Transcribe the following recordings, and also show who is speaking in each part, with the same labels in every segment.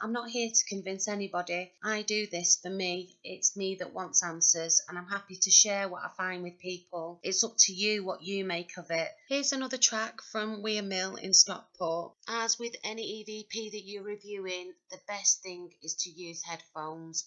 Speaker 1: I'm not here to convince anybody. I do this for me. It's me that wants answers, and I'm happy to share what I find with people. It's up to you what you make of it. Here's another track from Weir Mill in Stockport. As with any EVP that you're reviewing, the best thing is to use headphones.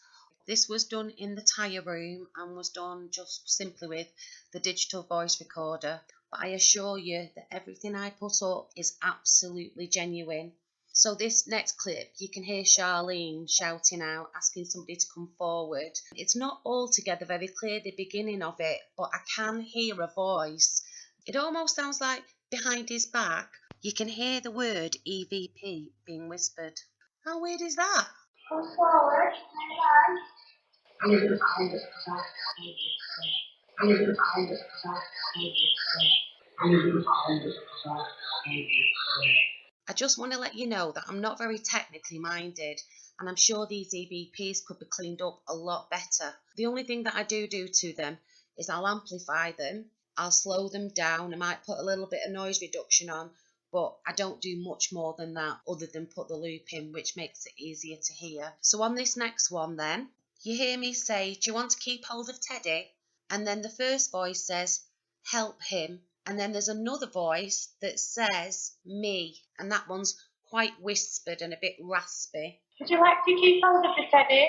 Speaker 1: This was done in the tyre room and was done just simply with the digital voice recorder. But I assure you that everything I put up is absolutely genuine. So this next clip, you can hear Charlene shouting out, asking somebody to come forward. It's not altogether very clear, the beginning of it, but I can hear a voice. It almost sounds like behind his back, you can hear the word EVP being whispered. How weird is that?
Speaker 2: Come forward.
Speaker 1: I just want to let you know that I'm not very technically minded, and I'm sure these EVPs could be cleaned up a lot better. The only thing that I do to them is I'll amplify them, I'll slow them down, I might put a little bit of noise reduction on, but I don't do much more than that other than put the loop in, which makes it easier to hear. So on this next one then, you hear me say, do you want to keep hold of Teddy? And then the first voice says, help him. And then there's another voice that says, me. And that one's quite whispered and a bit raspy.
Speaker 2: Would you like to keep hold of the Teddy?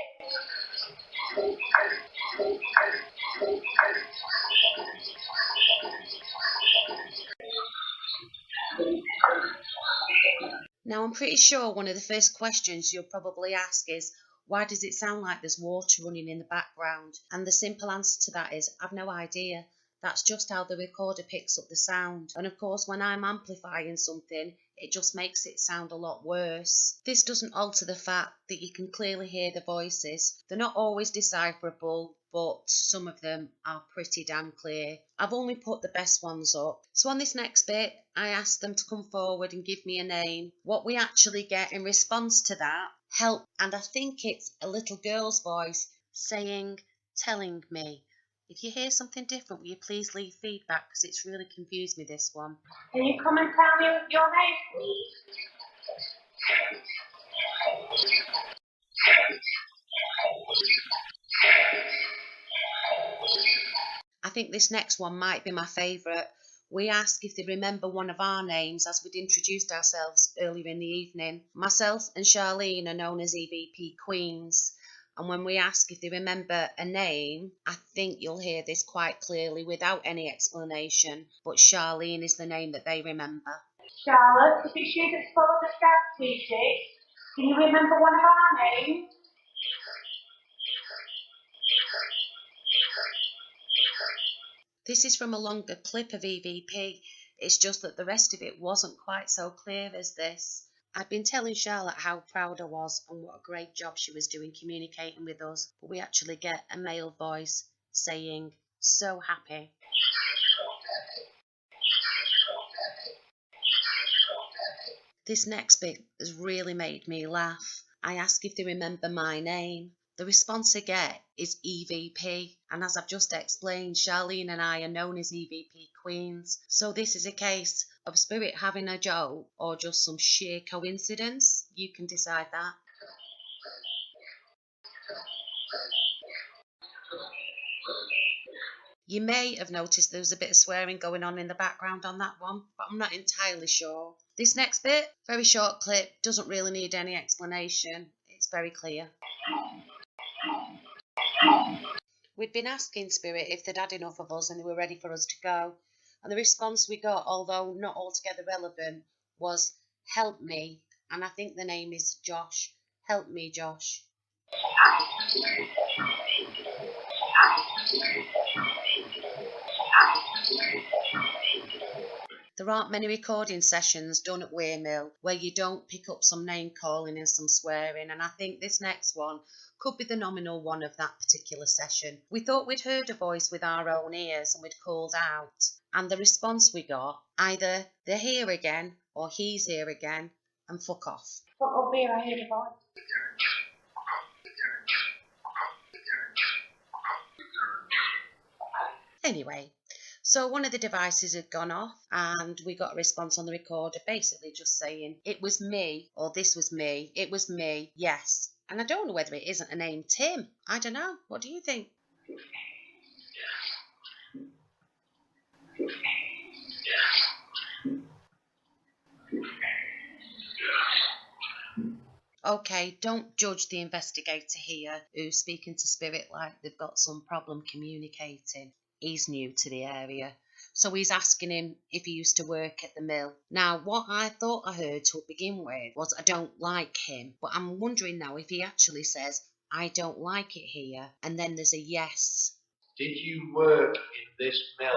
Speaker 1: Now, I'm pretty sure one of the first questions you'll probably ask is, why does it sound like there's water running in the background? And the simple answer to that is, I've no idea. That's just how the recorder picks up the sound. And of course, when I'm amplifying something, it just makes it sound a lot worse. This doesn't alter the fact that you can clearly hear the voices. They're not always decipherable, but some of them are pretty damn clear. I've only put the best ones up. So on this next bit, I asked them to come forward and give me a name. What we actually get in response to that, help, and I think it's a little girl's voice saying, telling me. If you hear something different, will you please leave feedback, because it's really confused me, this one.
Speaker 2: Can you come and tell me your name, please?
Speaker 1: I think this next one might be my favourite. We ask if they remember one of our names as we'd introduced ourselves earlier in the evening. Myself and Charlene are known as EVP Queens. And when we ask if they remember a name, I think you'll hear this quite clearly without any explanation. But Charlene is the name that they remember.
Speaker 2: Charlotte, is it she that's followed the scout teachers? Can you remember one of our names?
Speaker 1: This is from a longer clip of EVP. It's just that the rest of it wasn't quite so clear as this. I'd been telling Charlotte how proud I was and what a great job she was doing communicating with us, but we actually get a male voice saying, so happy. This next bit has really made me laugh. I ask if they remember my name. The response I get is EVP, and as I've just explained, Charlene and I are known as EVP Queens. So this is a case of Spirit having a joke or just some sheer coincidence. You can decide that. You may have noticed there was a bit of swearing going on in the background on that one, but I'm not entirely sure. This next bit, very short clip, doesn't really need any explanation. It's very clear. We'd been asking Spirit if they'd had enough of us and they were ready for us to go. And the response we got, although not altogether relevant, was, help me. And I think the name is Josh. Help me, Josh. There aren't many recording sessions done at Weir Mill where you don't pick up some name calling and some swearing, and I think this next one could be the nominal one of that particular session. We thought we'd heard a voice with our own ears and we'd called out, and the response we got, either they're here again or he's here again and fuck off.
Speaker 2: What will be I hear the voice?
Speaker 1: Anyway, So one of the devices had gone off and we got a response on the recorder basically just saying, it was me, or this was me, it was me, yes. And I don't know whether it isn't a name Tim. I don't know. What do you think? Okay, don't judge the investigator here who's speaking to spirit like they've got some problem communicating. He's new to the area. So he's asking him if he used to work at the mill. Now, what I thought I heard to begin with was, I don't like him. But I'm wondering now if he actually says, I don't like it here, and then there's a yes.
Speaker 3: Did you work in this mill?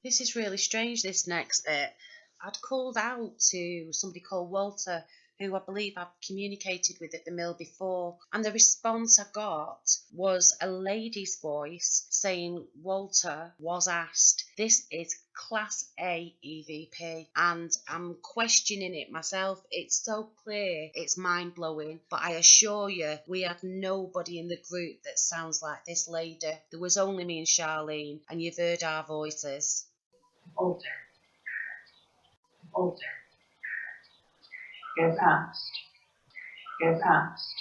Speaker 1: This is really strange, this next bit. I'd called out to somebody called Walter, who I believe I've communicated with at the mill before, and the response I got was a lady's voice saying Walter was asked. This is Class A EVP, and I'm questioning it myself. It's so clear, it's mind-blowing, but I assure you, we had nobody in the group that sounds like this lady. There was only me and Charlene, and you've heard our voices.
Speaker 2: Walter. Walter. Go past. Go past.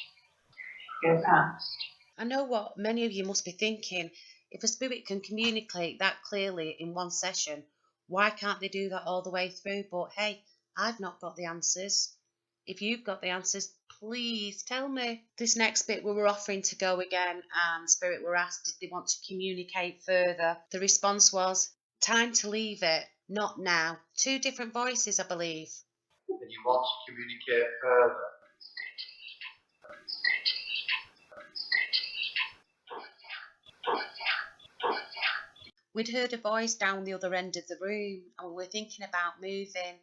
Speaker 2: Go past.
Speaker 1: I know what many of you must be thinking. If a spirit can communicate that clearly in one session, why can't they do that all the way through? But hey, I've not got the answers. If you've got the answers, please tell me. This next bit, we were offering to go again, and spirit were asked did they want to communicate further. The response was, time to leave it, not now. Two different voices, I believe.
Speaker 3: And you want to communicate further?
Speaker 1: We'd heard a voice down the other end of the room, and we were thinking about moving,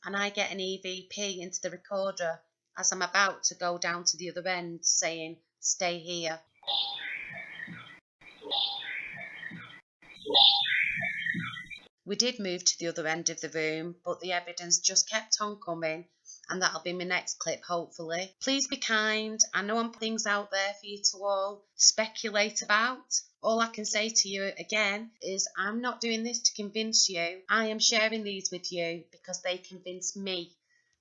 Speaker 1: and I get an EVP into the recorder as I'm about to go down to the other end saying, stay here. We did move to the other end of the room, but the evidence just kept on coming, and that'll be my next clip, hopefully. Please be kind. I know I'm putting things out there for you to all speculate about. All I can say to you again is I'm not doing this to convince you. I am sharing these with you because they convince me,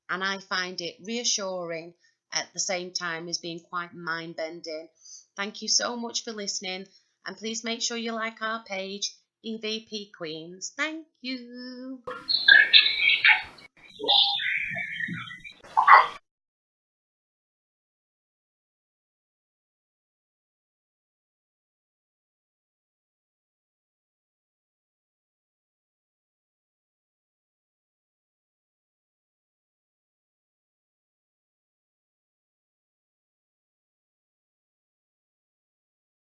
Speaker 1: and I find it reassuring at the same time as being quite mind-bending. Thank you so much for listening, and please make sure you like our page, EVP Queens. Thank you.